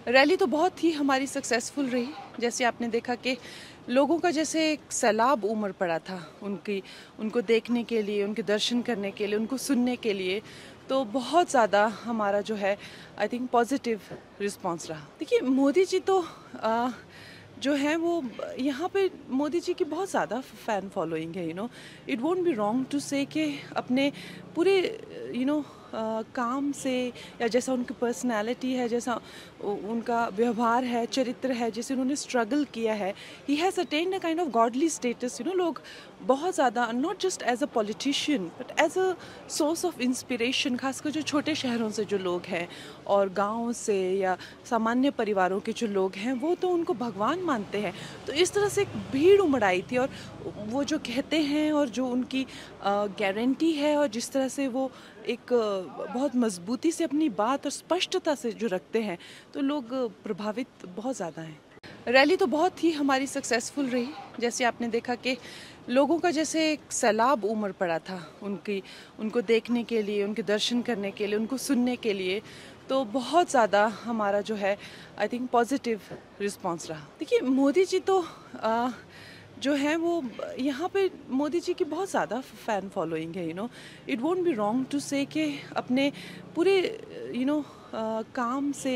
Rally तो बहुत ही हमारी सक्सेसफुल रही। जैसे आपने देखा कि लोगों का जैसे एक सैलाब उमड़ पड़ा था उनको देखने के लिए, उनके दर्शन करने के लिए, उनको सुनने के लिए। तो बहुत ज़्यादा हमारा जो है आई थिंक पॉजिटिव रिस्पॉन्स रहा। देखिए मोदी जी तो जो है वो यहाँ पे मोदी जी की बहुत ज़्यादा फ़ैन फॉलोइंग है। It won't be wrong to say कि अपने पूरे काम से या जैसा उनकी पर्सनालिटी है, जैसा उनका व्यवहार है, चरित्र है, जैसे उन्होंने स्ट्रगल किया है, he has attained a kind of godly status. लोग बहुत ज़्यादा not just as a politician but as a source of inspiration, खासकर जो छोटे शहरों से जो लोग हैं और गाँव से या सामान्य परिवारों के जो लोग हैं वो तो उनको भगवान मानते हैं। तो इस तरह से एक भीड़ उमड़ आई थी और वो जो कहते हैं और जो उनकी गारंटी है और जिस तरह से वो एक बहुत मजबूती से अपनी बात और स्पष्टता से जो रखते हैं, तो लोग प्रभावित बहुत ज़्यादा हैं। रैली तो बहुत ही हमारी सक्सेसफुल रही। जैसे आपने देखा कि लोगों का जैसे एक सैलाब उमड़ पड़ा था उनको देखने के लिए, उनके दर्शन करने के लिए, उनको सुनने के लिए। तो बहुत ज़्यादा हमारा जो है आई थिंक पॉजिटिव रिस्पॉन्स रहा। देखिए मोदी जी तो जो है वो यहाँ पे मोदी जी की बहुत ज़्यादा फ़ैन फॉलोइंग है। It won't be wrong to say कि अपने पूरे काम से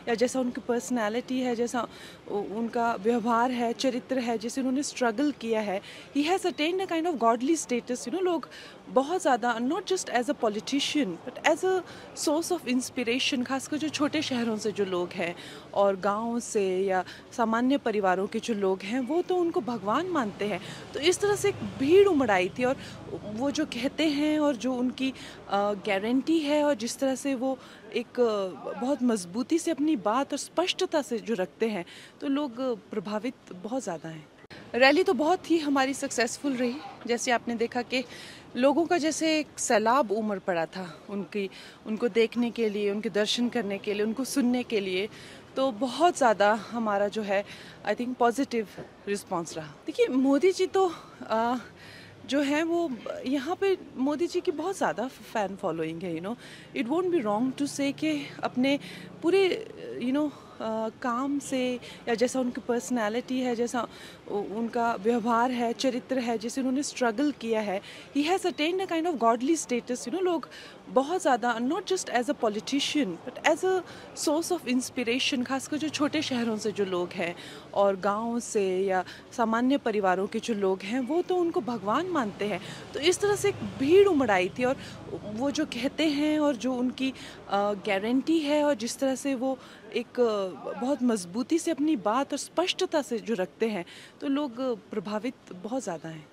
या जैसा उनकी पर्सनालिटी है, जैसा उनका व्यवहार है, चरित्र है, जैसे उन्होंने स्ट्रगल किया है, he has attained a kind of godly status. लोग बहुत ज़्यादा not just as a politician but as a source of inspiration, खासकर जो छोटे शहरों से जो लोग हैं और गाँव से या सामान्य परिवारों के जो लोग हैं वो तो उनको भगवान मानते हैं। तो इस तरह से एक भीड़ उमड़ आई थी और वो जो कहते हैं और जो उनकी गारंटी है और जिस तरह से वो एक बहुत मजबूती से अपनी बात और स्पष्टता से जो रखते हैं, तो लोग प्रभावित बहुत ज़्यादा हैं। रैली तो बहुत ही हमारी सक्सेसफुल रही। जैसे आपने देखा कि लोगों का जैसे एक सैलाब उमड़ पड़ा था उनको देखने के लिए, उनके दर्शन करने के लिए, उनको सुनने के लिए। तो बहुत ज़्यादा हमारा जो है आई थिंक पॉजिटिव रिस्पॉन्स रहा। देखिए मोदी जी तो जो है वो यहाँ पे मोदी जी की बहुत ज़्यादा फ़ैन फॉलोइंग है। It won't be wrong to say कि अपने पूरे काम से या जैसा उनकी पर्सनालिटी है, जैसा उनका व्यवहार है, चरित्र है, जैसे उन्होंने स्ट्रगल किया है, he has attained a kind of godly status. लोग बहुत ज़्यादा not just as a politician but as a source of inspiration, खासकर जो छोटे शहरों से जो लोग हैं और गाँव से या सामान्य परिवारों के जो लोग हैं वो तो उनको भगवान मानते हैं। तो इस तरह से एक भीड़ उमड़ आई थी और वो जो कहते हैं और जो उनकी गारंटी है और जिस तरह से वो एक बहुत मजबूती से अपनी बात और स्पष्टता से जो रखते हैं, तो लोग प्रभावित बहुत ज़्यादा हैं।